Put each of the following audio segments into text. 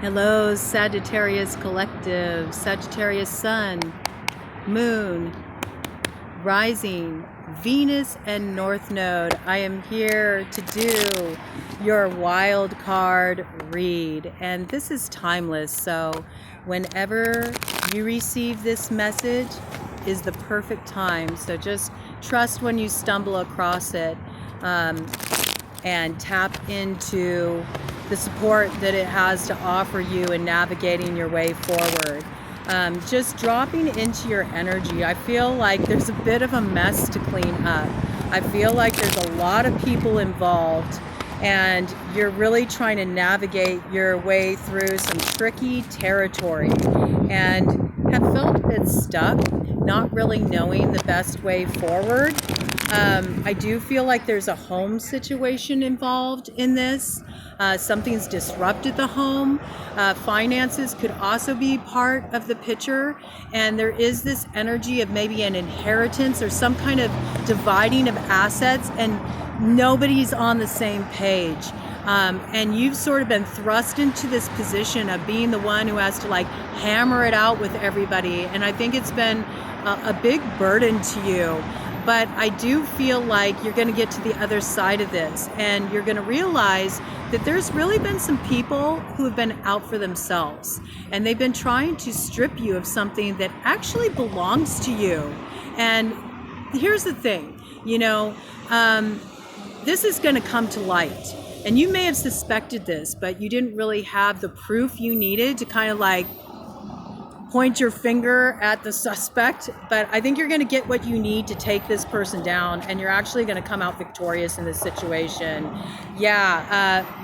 Hello, Sagittarius Collective, Sagittarius Sun, Moon, Rising, Venus, and North Node. I am here to do your wild card read, and this is timeless, so whenever you receive this message is the perfect time. So just trust when you stumble across it, and tap into the support that it has to offer you in navigating your way forward. Just dropping into your energy, I feel like there's a bit of a mess to clean up. I feel like there's a lot of people involved, and you're really trying to navigate your way through some tricky territory and have felt a bit stuck, not really knowing the best way forward. I do feel like there's a home situation involved in this. Something's disrupted the home. Finances could also be part of the picture. And there is this energy of maybe an inheritance or some kind of dividing of assets, and nobody's on the same page. And you've sort of been thrust into this position of being the one who has to like hammer it out with everybody. And I think it's been a big burden to you. But I do feel like you're going to get to the other side of this, and you're going to realize that there's really been some people who have been out for themselves, and they've been trying to strip you of something that actually belongs to you. And here's the thing, this is going to come to light. And you may have suspected this, but you didn't really have the proof you needed to kind of like point your finger at the suspect. But I think you're going to get what you need to take this person down, and you're actually going to come out victorious in this situation.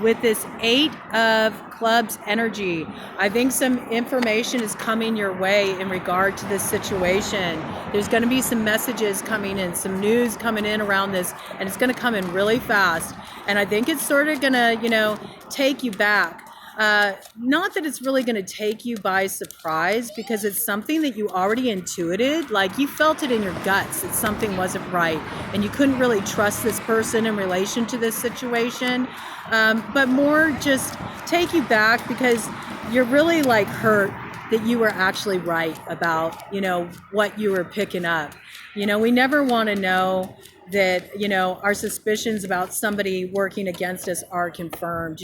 With this 8 of Clubs energy, I think some information is coming your way in regard to this situation. There's going to be some messages coming in, some news coming in around this, and it's going to come in really fast. And I think it's sort of going to, take you back. Not that it's really going to take you by surprise, because it's something that you already intuited, like you felt it in your guts that something wasn't right, and you couldn't really trust this person in relation to this situation, but more just take you back because you're really like hurt that you were actually right about, what you were picking up. We never want to know that, our suspicions about somebody working against us are confirmed,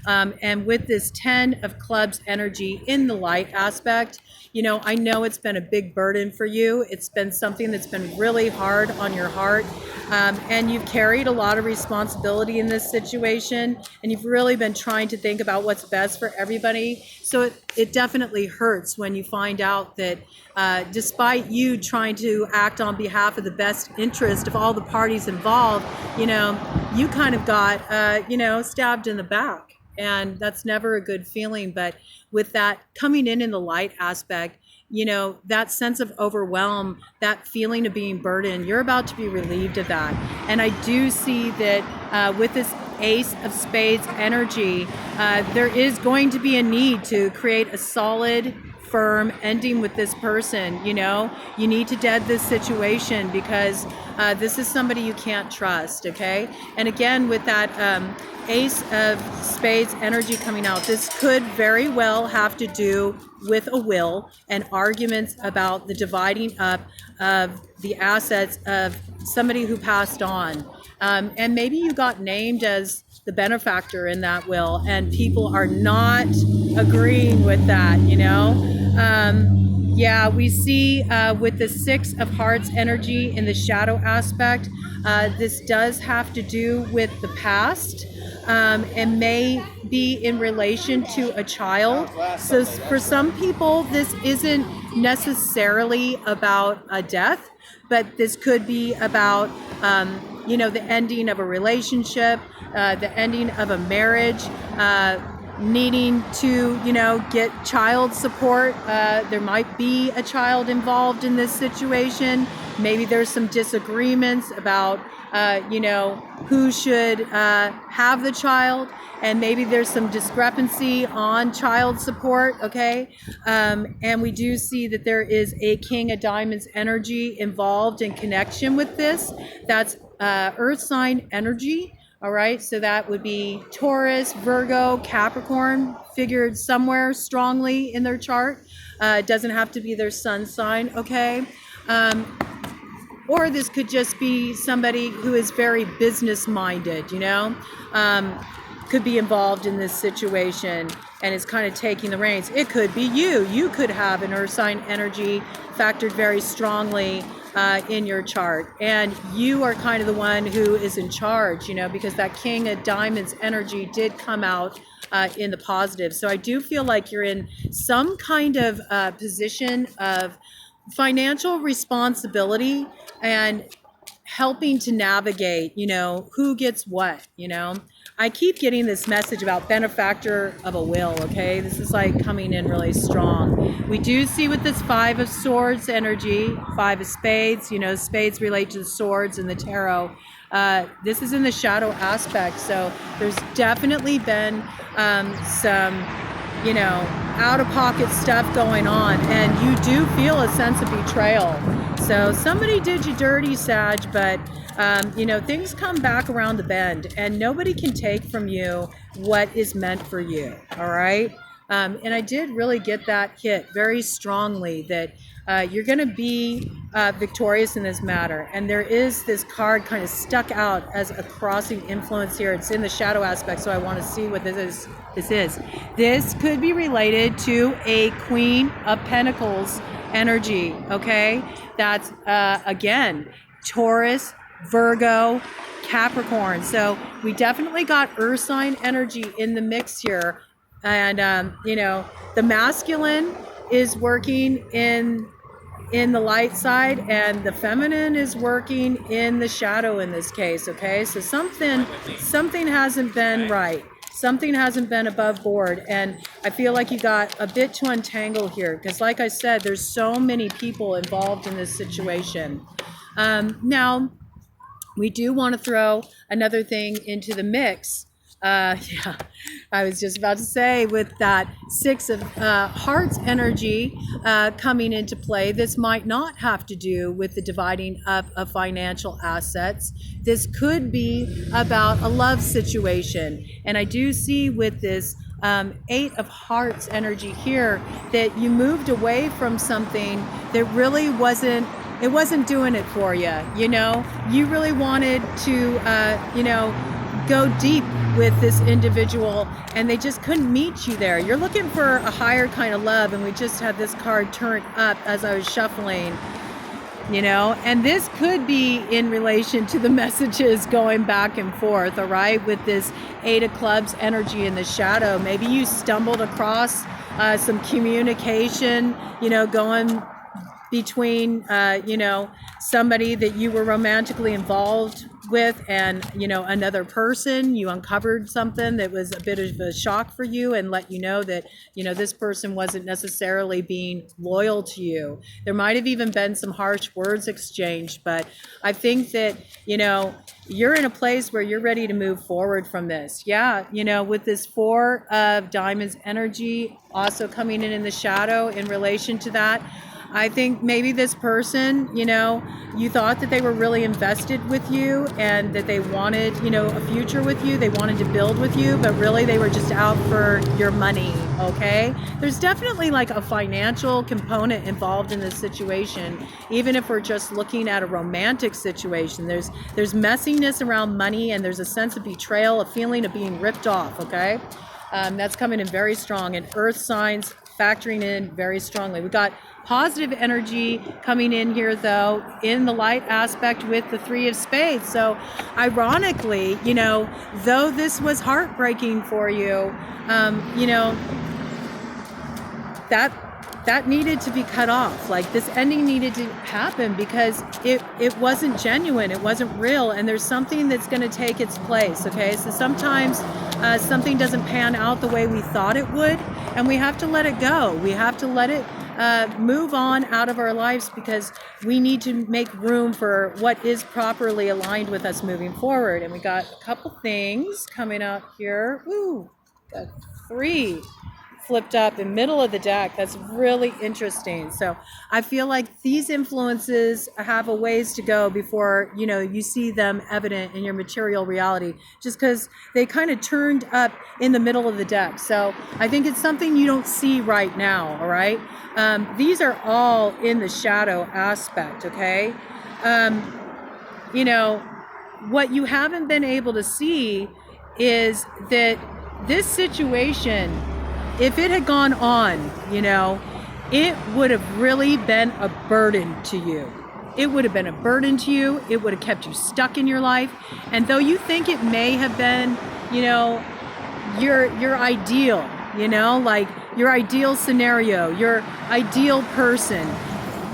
and with this 10 of Clubs energy in the light aspect, I know it's been a big burden for you. It's been something that's been really hard on your heart, and you've carried a lot of responsibility in this situation, and you've really been trying to think about what's best for everybody. So it definitely hurts when you find out that despite you trying to act on behalf of the best interest of all the parties involved, you kind of got, stabbed in the back. And that's never a good feeling. But with that coming in the light aspect, that sense of overwhelm, that feeling of being burdened, you're about to be relieved of that. And I do see that with this Ace of Spades energy, there is going to be a need to create a solid, firm ending with this person. You need to dead this situation because this is somebody you can't trust. Okay. And again, with that Ace of Spades energy coming out, this could very well have to do with a will and arguments about the dividing up of the assets of somebody who passed on. And maybe you got named as the benefactor in that will, and people are not agreeing with that, we see with the 6 of Hearts energy in the shadow aspect, this does have to do with the past, and may be in relation to a child. So for some people, this isn't necessarily about a death, but this could be about, the ending of a relationship, the ending of a marriage, needing to, get child support. There might be a child involved in this situation. Maybe there's some disagreements about, who should have the child. And maybe there's some discrepancy on child support, okay? And we do see that there is a King of Diamonds energy involved in connection with this. That's Earth sign energy. All right, so that would be Taurus, Virgo, Capricorn, figured somewhere strongly in their chart. It doesn't have to be their sun sign, okay? Or this could just be somebody who is very business minded, you know, could be involved in this situation and is kind of taking the reins. It could be you. You could have an earth sign energy factored very strongly in your chart. And you are kind of the one who is in charge, you know, because that King of Diamonds energy did come out in the positive. So I do feel like you're in some kind of position of financial responsibility and helping to navigate, you know, who gets what, you know. I keep getting this message about benefactor of a will, okay? This is like coming in really strong. We do see with this Five of Swords energy, Five of Spades, you know, spades relate to the swords in the tarot. This is in the shadow aspect, so there's definitely been some, you know, out-of-pocket stuff going on, and you do feel a sense of betrayal. So somebody did you dirty, Sag, but you know, things come back around the bend, and nobody can take from you what is meant for you, all right? And I did really get that hit very strongly that you're going to be victorious in this matter. And there is this card kind of stuck out as a crossing influence here. It's in the shadow aspect, so I want to see what this is. This could be related to a Queen of Pentacles energy, okay? That's, again, Taurus, Virgo, Capricorn. So we definitely got earth sign energy in the mix here. And, you know, the masculine is working in the light side, and the feminine is working in the shadow in this case, okay? So something hasn't been right. Something hasn't been above board, and I feel like you got a bit to untangle here because, like I said, there's so many people involved in this situation. Now, we do want to throw another thing into the mix. Yeah, I was just about to say, with that Six of Hearts energy coming into play, this might not have to do with the dividing up of financial assets. This could be about a love situation. And I do see with this Eight of Hearts energy here that you moved away from something that really wasn't doing it for you. You know, you really wanted to, you know, go deep with this individual, and they just couldn't meet you there. You're looking for a higher kind of love, and we just had this card turned up as I was shuffling, you know, and this could be in relation to the messages going back and forth, all right, with this Eight of Clubs energy in the shadow. Maybe you stumbled across some communication, you know, going between, you know, somebody that you were romantically involved with and, you know, another person. You uncovered something that was a bit of a shock for you and let you know that, you know, this person wasn't necessarily being loyal to you. There might have even been some harsh words exchanged, but I think that, you know, you're in a place where you're ready to move forward from this. Yeah, you know, with this Four of Diamonds energy also coming in the shadow in relation to that, I think maybe this person, you know, you thought that they were really invested with you and that they wanted, you know, a future with you. They wanted to build with you, but really they were just out for your money, okay? There's definitely like a financial component involved in this situation, even if we're just looking at a romantic situation. There's messiness around money, and there's a sense of betrayal, a feeling of being ripped off, okay? That's coming in very strong, and earth signs factoring in very strongly. We got positive energy coming in here, though, in the light aspect with the Three of Spades. So ironically, you know, though this was heartbreaking for you, you know, that needed to be cut off. Like, this ending needed to happen because it wasn't genuine, it wasn't real, and there's something that's going to take its place, okay? So sometimes something doesn't pan out the way we thought it would, and we have to let it go. We have to let it move on out of our lives because we need to make room for what is properly aligned with us moving forward. And we got a couple things coming out here. Ooh, got three flipped up in middle of the deck. That's really interesting. So I feel like these influences have a ways to go before, you know, you see them evident in your material reality, just because they kind of turned up in the middle of the deck. So I think it's something you don't see right now. All right. These are all in the shadow aspect. Okay. You know, what you haven't been able to see is that this situation, if it had gone on, you know, it would have really been a burden to you. It would have been a burden to you. It would have kept you stuck in your life. And though you think it may have been, you know, your ideal, you know, like your ideal scenario, your ideal person,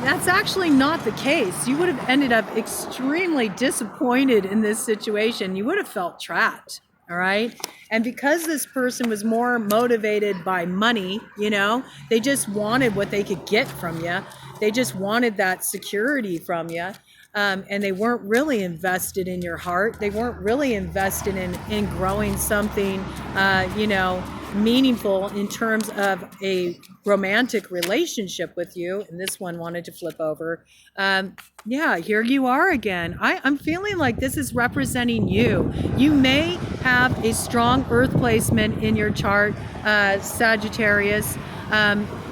that's actually not the case. You would have ended up extremely disappointed in this situation. You would have felt trapped. All right. And because this person was more motivated by money, you know, they just wanted what they could get from you. They just wanted that security from you. And they weren't really invested in your heart. They weren't really invested in growing something, you know, meaningful in terms of a romantic relationship with you. And this one wanted to flip over. Yeah, here you are again. I'm feeling like this is representing you. You may have a strong earth placement in your chart, Sagittarius.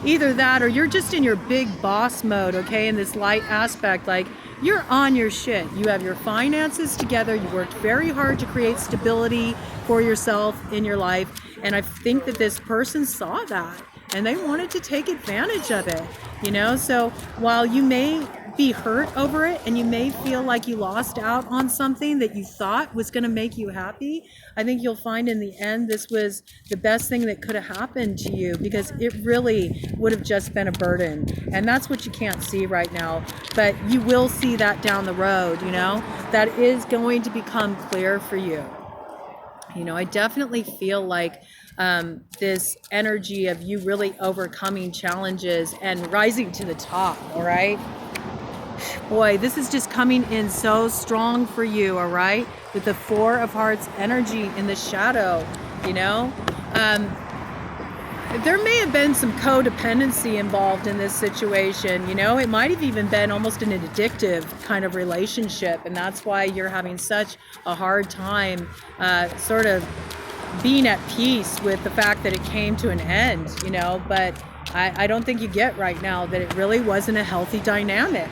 Either that or you're just in your big boss mode, okay, in this light aspect, like you're on your shit. You have your finances together. You worked very hard to create stability for yourself in your life. And I think that this person saw that and they wanted to take advantage of it, you know? So while you may be hurt over it and you may feel like you lost out on something that you thought was going to make you happy, I think you'll find in the end this was the best thing that could have happened to you, because it really would have just been a burden. And that's what you can't see right now, but you will see that down the road, you know? That is going to become clear for you. You know, I definitely feel like this energy of you really overcoming challenges and rising to the top, all right? Boy, this is just coming in so strong for you, all right? With the Four of Hearts energy in the shadow, you know? There may have been some codependency involved in this situation, you know? It might have even been almost an addictive kind of relationship, and that's why you're having such a hard time sort of being at peace with the fact that it came to an end, you know? But I don't think you get right now that it really wasn't a healthy dynamic.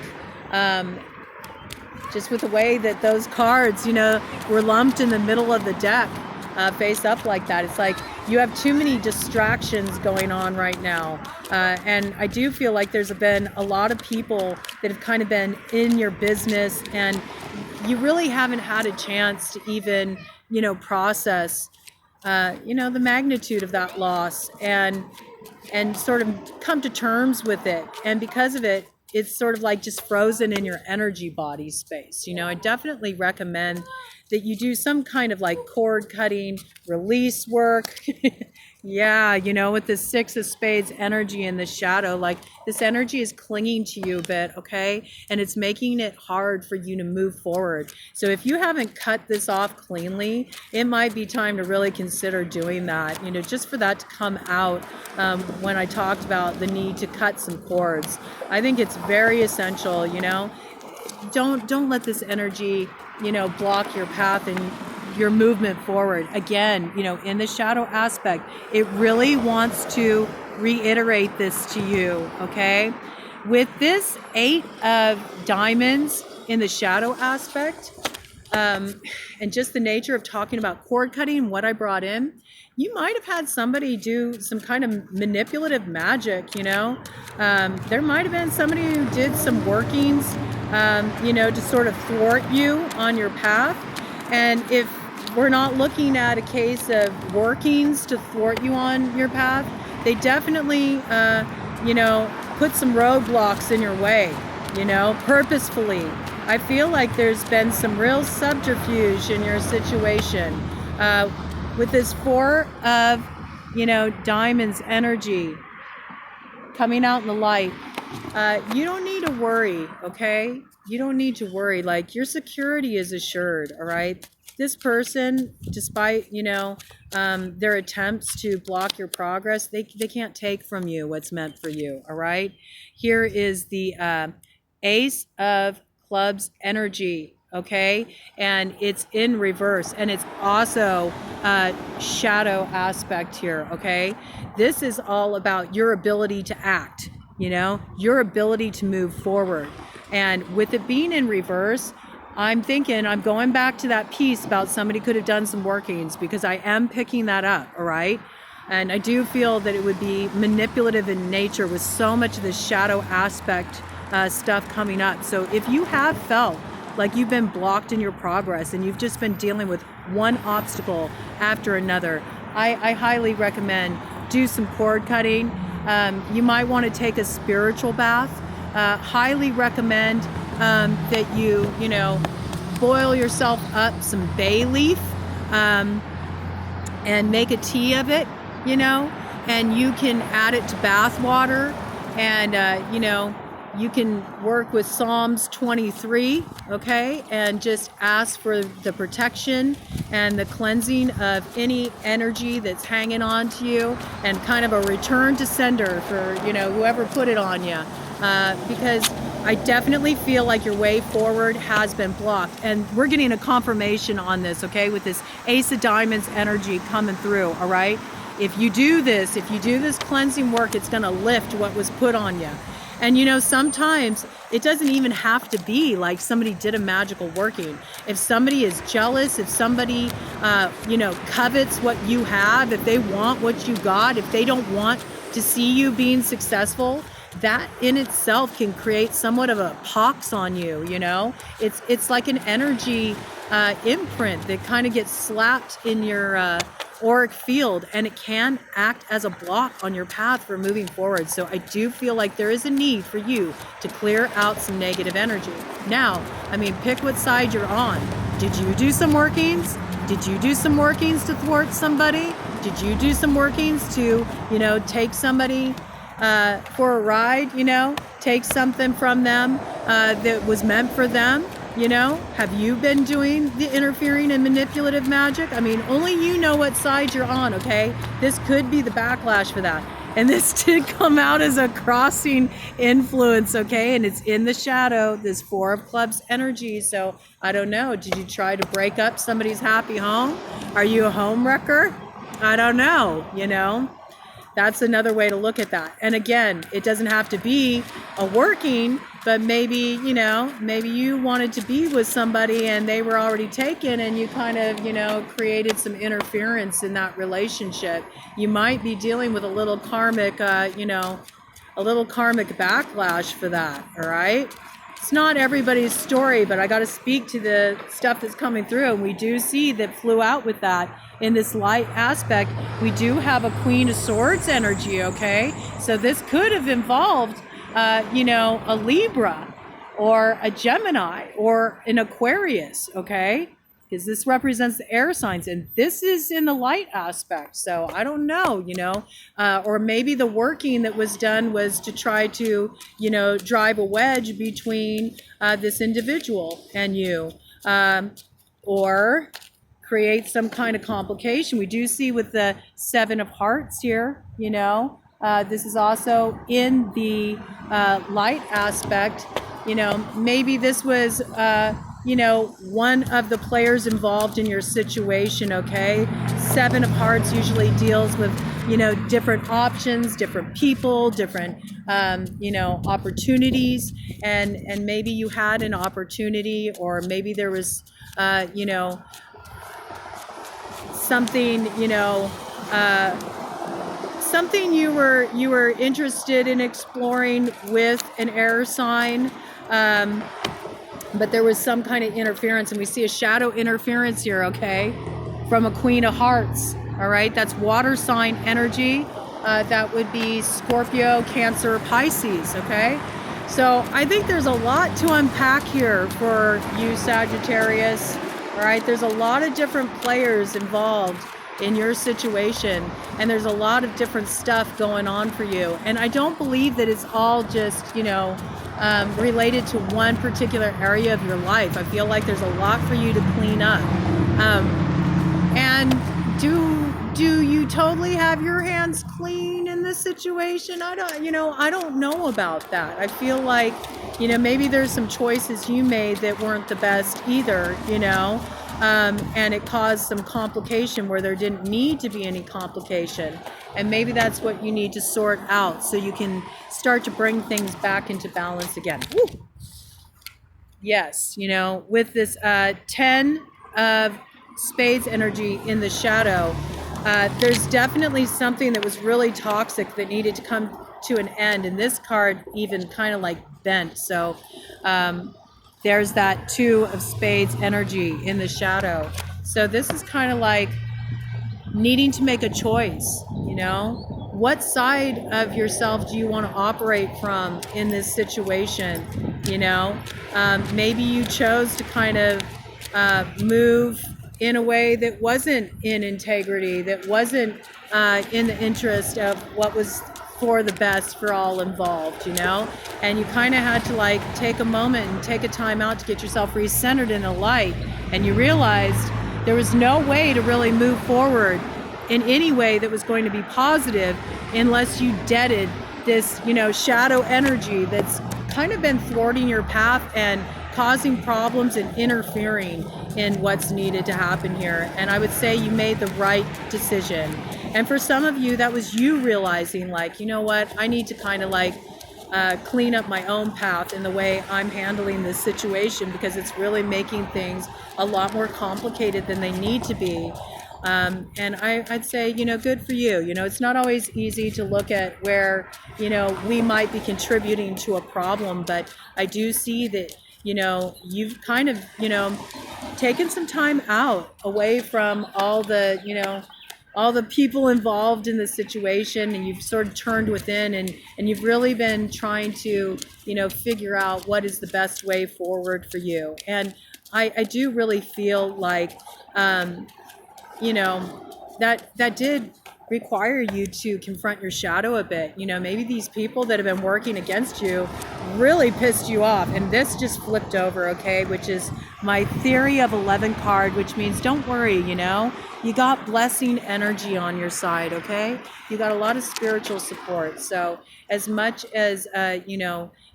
Just with the way that those cards, you know, were lumped in the middle of the deck, face up like that. It's like you have too many distractions going on right now. And I do feel like there's been a lot of people that have kind of been in your business, and you really haven't had a chance to even, you know, process, you know, the magnitude of that loss and sort of come to terms with it. And because of it, it's sort of like just frozen in your energy body space. You know, I definitely recommend that you do some kind of like cord cutting, release work. Yeah, you know, with the Six of Spades energy in the shadow, like this energy is clinging to you a bit, okay? And it's making it hard for you to move forward. So if you haven't cut this off cleanly, it might be time to really consider doing that, you know, just for that to come out. When I talked about the need to cut some cords, I think it's very essential, you know? Don't let this energy, you know, block your path and your movement forward. Again, you know, in the shadow aspect, it really wants to reiterate this to you, okay? With this Eight of Diamonds in the shadow aspect, and just the nature of talking about cord cutting and what I brought in, you might have had somebody do some kind of manipulative magic, you know? There might have been somebody who did some workings, you know, to sort of thwart you on your path. And if we're not looking at a case of workings to thwart you on your path, they definitely, you know, put some roadblocks in your way, you know, purposefully. I feel like there's been some real subterfuge in your situation. With this Four of, you know, Diamonds energy coming out in the light, you don't need to worry, okay? You don't need to worry. Like, your security is assured, all right? this person, despite, their attempts to block your progress, they can't take from you what's meant for you. All right. Here is the Ace of Clubs energy. Okay. And it's in reverse, and it's also a shadow aspect here. Okay. This is all about your ability to act, your ability to move forward. And with it being in reverse, I'm going back to that piece about somebody could have done some workings, because I am picking that up, all right? And I do feel that it would be manipulative in nature with so much of the shadow aspect stuff coming up. So if you have felt like you've been blocked in your progress and you've just been dealing with one obstacle after another, I highly recommend do some cord cutting. You might want to take a spiritual bath. Highly recommend that you boil yourself up some bay leaf and make a tea of it, and you can add it to bath water, and you can work with Psalms 23, okay, and just ask for the protection and the cleansing of any energy that's hanging on to you, and kind of a return to sender for whoever put it on you. Because I definitely feel like your way forward has been blocked. And we're getting a confirmation on this, okay, with this Ace of Diamonds energy coming through, all right? If you do this cleansing work, it's going to lift what was put on you. And sometimes it doesn't even have to be like somebody did a magical working. If somebody is jealous, if somebody, covets what you have, if they want what you got, if they don't want to see you being successful, that in itself can create somewhat of a pox on you. It's like an energy imprint that kind of gets slapped in your auric field, and it can act as a block on your path for moving forward. So I do feel like there is a need for you to clear out some negative energy. Now, pick what side you're on. Did you do some workings? Did you do some workings to thwart somebody? Did you do some workings to, take somebody for a ride, take something from them that was meant for them? Have you been doing the interfering and manipulative magic? Only you know what side you're on, okay? This could be the backlash for that. And this did come out as a crossing influence, okay? And it's in the shadow, this Four of Clubs energy. So I don't know. Did you try to break up somebody's happy home? Are you a home wrecker? I don't know, That's another way to look at that. And again, it doesn't have to be a working, but maybe, maybe you wanted to be with somebody and they were already taken, and you kind of, created some interference in that relationship. You might be dealing with a little karmic, a little karmic backlash for that. All right. It's not everybody's story, but I got to speak to the stuff that's coming through. And we do see that flew out with that. In this light aspect, we do have a Queen of Swords energy, okay? So this could have involved, a Libra or a Gemini or an Aquarius, okay? Because this represents the air signs, and this is in the light aspect. So I don't know, or maybe the working that was done was to try to, drive a wedge between this individual and you, or create some kind of complication. We do see with the Seven of Hearts here, this is also in the light aspect. Maybe this was, one of the players involved in your situation, okay? Seven of Hearts usually deals with, different options, different people, different, opportunities. And maybe you had an opportunity, or maybe there was, something, something you were interested in exploring with an air sign, but there was some kind of interference, and we see a shadow interference here, okay, from a Queen of Hearts. All right, that's water sign energy. That would be Scorpio, Cancer, Pisces, okay? So I think there's a lot to unpack here for you, Sagittarius. All right, there's a lot of different players involved in your situation, and there's a lot of different stuff going on for you. And I don't believe that it's all just, related to one particular area of your life. I feel like there's a lot for you to clean up. And do you totally have your hands clean in this situation? I don't know about that. I feel like, maybe there's some choices you made that weren't the best either, and it caused some complication where there didn't need to be any complication. And maybe that's what you need to sort out so you can start to bring things back into balance again. Woo! Yes, with this 10 of spades energy in the shadow, there's definitely something that was really toxic that needed to come to an end. And this card even kind of like bent. So there's that 2 of spades energy in the shadow. So this is kind of like needing to make a choice, what side of yourself do you want to operate from in this situation? Maybe you chose to kind of move in a way that wasn't in integrity, that wasn't in the interest of what was for the best for all involved, and you kind of had to like take a moment and take a time out to get yourself recentered in the light, and you realized there was no way to really move forward in any way that was going to be positive unless you deaded this, shadow energy that's kind of been thwarting your path and causing problems and interfering in what's needed to happen here. And I would say you made the right decision. And for some of you, that was you realizing like, what, I need to kind of like clean up my own path in the way I'm handling this situation, because it's really making things a lot more complicated than they need to be. And I'd say, good for you. It's not always easy to look at where, we might be contributing to a problem, but I do see that, you've kind of, taken some time out away from all the, all the people involved in the situation, and you've sort of turned within, and you've really been trying to, figure out what is the best way forward for you. And I do really feel like, that did require you to confront your shadow a bit. Maybe these people that have been working against you really pissed you off, and this just flipped over, okay, which is my theory of 11 card, which means don't worry, you got blessing energy on your side, okay? You got a lot of spiritual support. So as much as,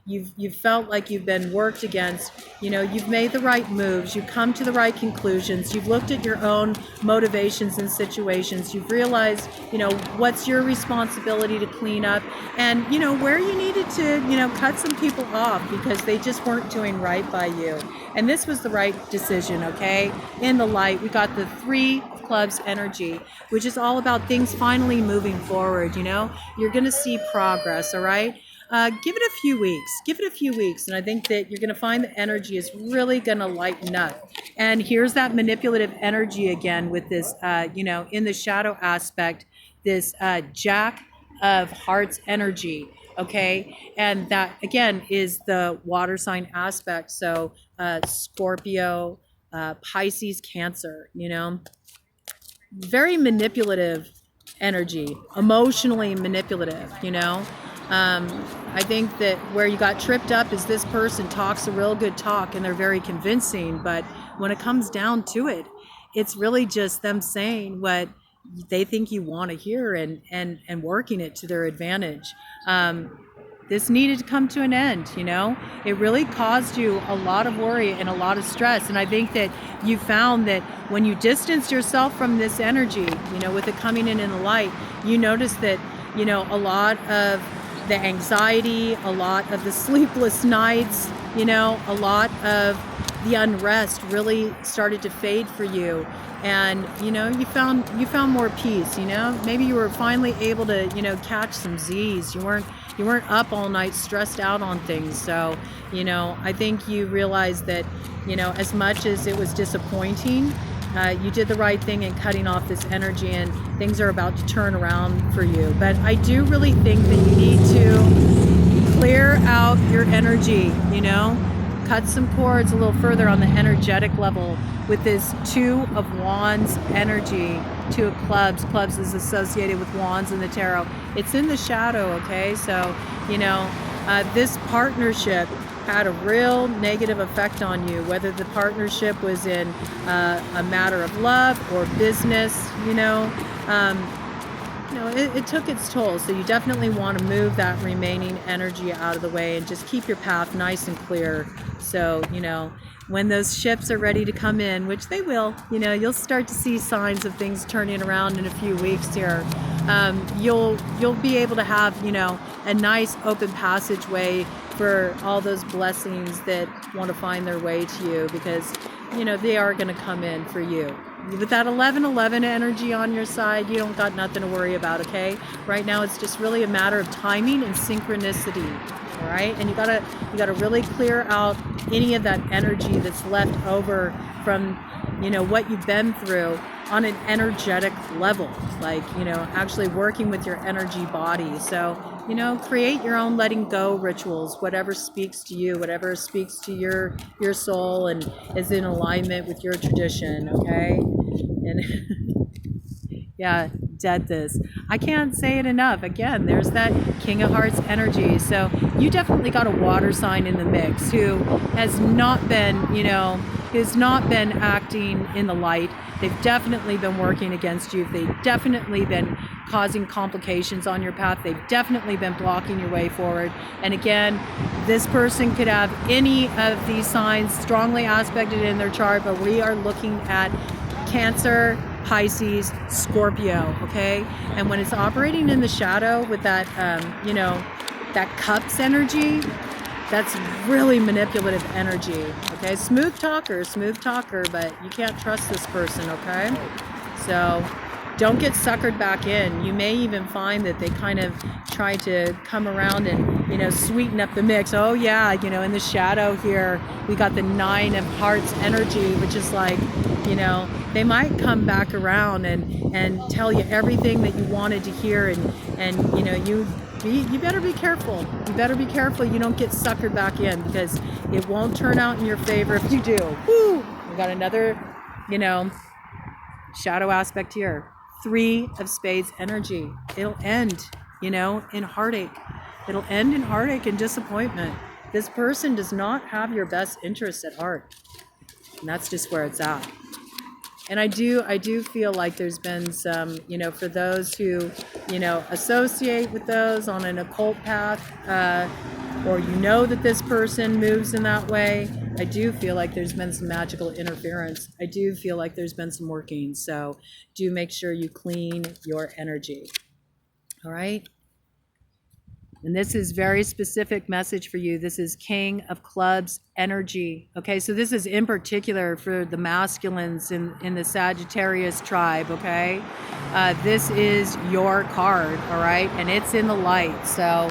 you've felt like you've been worked against, you've made the right moves, you've come to the right conclusions, you've looked at your own motivations and situations, you've realized, what's your responsibility to clean up, and, where you needed to, cut some people off because they just weren't doing right by you. And this was the right decision, okay? In the light, we got the 3 of clubs energy, which is all about things finally moving forward, You're going to see progress, all right? Give it a few weeks. And I think that you're going to find the energy is really going to lighten up. And here's that manipulative energy again with this, in the shadow aspect, this Jack of Hearts energy. Okay. And that again is the water sign aspect. So Scorpio, Pisces, Cancer, very manipulative energy, emotionally manipulative, I think that where you got tripped up is this person talks a real good talk and they're very convincing, but when it comes down to it, it's really just them saying what they think you want to hear and working it to their advantage. This needed to come to an end, It really caused you a lot of worry and a lot of stress. And I think that you found that when you distanced yourself from this energy, with it coming in the light, you noticed that, a lot of the anxiety, a lot of the sleepless nights, a lot of the unrest really started to fade for you. And, you found more peace, maybe you were finally able to, catch some Z's. You weren't up all night stressed out on things. So, I think you realized that, as much as it was disappointing, you did the right thing in cutting off this energy, and things are about to turn around for you. But I do really think that you need to clear out your energy, cut some cords a little further on the energetic level with this 2 of Wands energy. 2 of Clubs. Clubs is associated with Wands in the tarot. It's in the shadow, okay? So, this partnership had a real negative effect on you, whether the partnership was in a matter of love or business, it took its toll. So you definitely want to move that remaining energy out of the way and just keep your path nice and clear. So, when those ships are ready to come in, which they will, you'll start to see signs of things turning around in a few weeks here. You'll be able to have, a nice open passageway for all those blessings that want to find their way to you, because, they are going to come in for you. With that 11-11 energy on your side, you don't got nothing to worry about, okay? Right now, it's just really a matter of timing and synchronicity, all right? And you gotta really clear out any of that energy that's left over from, what you've been through on an energetic level, like, actually working with your energy body. So, create your own letting go rituals, whatever speaks to you, whatever speaks to your soul and is in alignment with your tradition, okay? And yeah, dead this. I can't say it enough. Again, there's that King of Hearts energy. So you definitely got a water sign in the mix who has not been, who's not been acting in the light. They've definitely been working against you. They've definitely been causing complications on your path. They've definitely been blocking your way forward. And again, this person could have any of these signs strongly aspected in their chart, but we are looking at Cancer, Pisces, Scorpio, okay? And when it's operating in the shadow with that, that cups energy, that's really manipulative energy, okay? Smooth talker, but you can't trust this person, okay? So don't get suckered back in. You may even find that they kind of try to come around and, sweeten up the mix. Oh yeah, in the shadow here, we got the 9 of Hearts energy, which is like, they might come back around and tell you everything that you wanted to hear, and you better be careful. You better be careful you don't get suckered back in, because it won't turn out in your favor if you do. Woo! We got another, shadow aspect here. 3 of Spades energy. It'll end, in heartache. It'll end in heartache and disappointment. This person does not have your best interest at heart. And that's just where it's at. And I do feel like there's been some, for those who, associate with those on an occult path, or that this person moves in that way, I do feel like there's been some magical interference. I do feel like there's been some working. So do make sure you clean your energy. All right? And this is very specific message for you. This is King of Clubs energy. Okay, so this is in particular for the masculines in the Sagittarius tribe, okay? This is your card, all right? And it's in the light. So,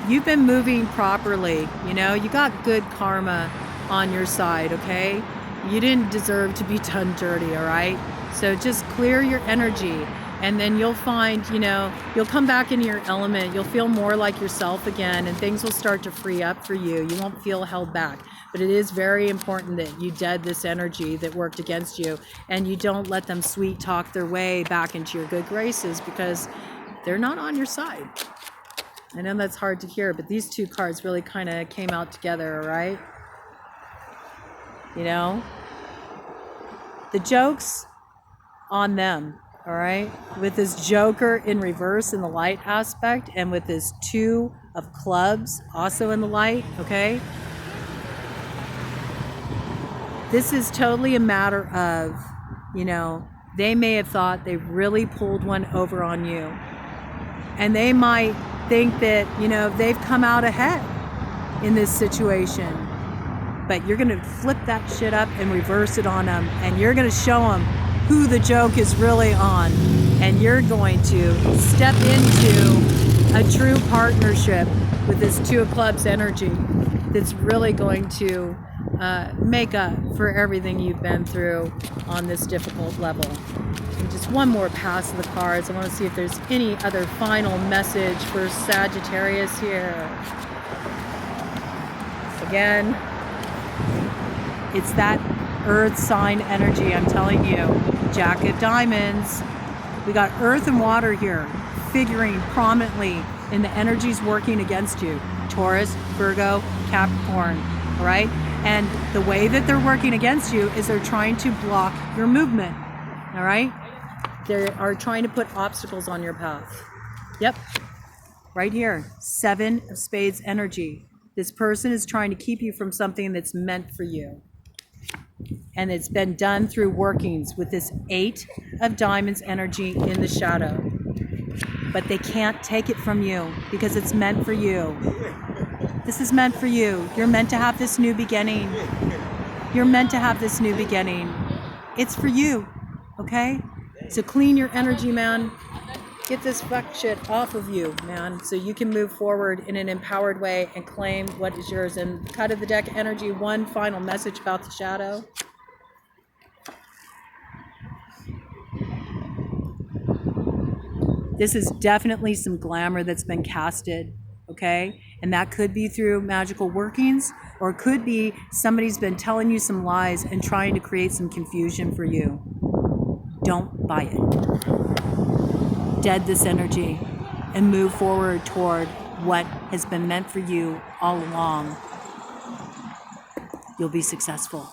you've been moving properly. You got good karma on your side, okay? You didn't deserve to be done dirty, all right? So just clear your energy. And then you'll find, you'll come back into your element. You'll feel more like yourself again, and things will start to free up for you. You won't feel held back. But it is very important that you dead this energy that worked against you, and you don't let them sweet talk their way back into your good graces, because they're not on your side. I know that's hard to hear, but these 2 cards really kind of came out together, all right? The joke's on them. All right, with this Joker in reverse in the light aspect, and with this 2 of Clubs also in the light, okay? This is totally a matter of, they may have thought they really pulled one over on you. And they might think that, they've come out ahead in this situation. But you're going to flip that shit up and reverse it on them, and you're going to show them who the joke is really on, and you're going to step into a true partnership with this 2 of Clubs energy that's really going to make up for everything you've been through on this difficult level. And just one more pass of the cards. I want to see if there's any other final message for Sagittarius here. Again, it's that Earth sign energy, I'm telling you. Jack of Diamonds. We got Earth and Water here, figuring prominently in the energies working against you. Taurus, Virgo, Capricorn, all right? And the way that they're working against you is they're trying to block your movement, all right? They are trying to put obstacles on your path. Yep, right here, 7 of Spades energy. This person is trying to keep you from something that's meant for you. And it's been done through workings with this 8 of Diamonds energy in the shadow. But they can't take it from you because it's meant for you. This is meant for you. You're meant to have this new beginning. You're meant to have this new beginning. It's for you, okay? So clean your energy, man. Get this fuck shit off of you, man, so you can move forward in an empowered way and claim what is yours. And cut of the deck energy, one final message about the shadow. This is definitely some glamour that's been casted, okay? And that could be through magical workings, or it could be somebody's been telling you some lies and trying to create some confusion for you. Don't buy it. Dead this energy and move forward toward what has been meant for you all along. You'll be successful.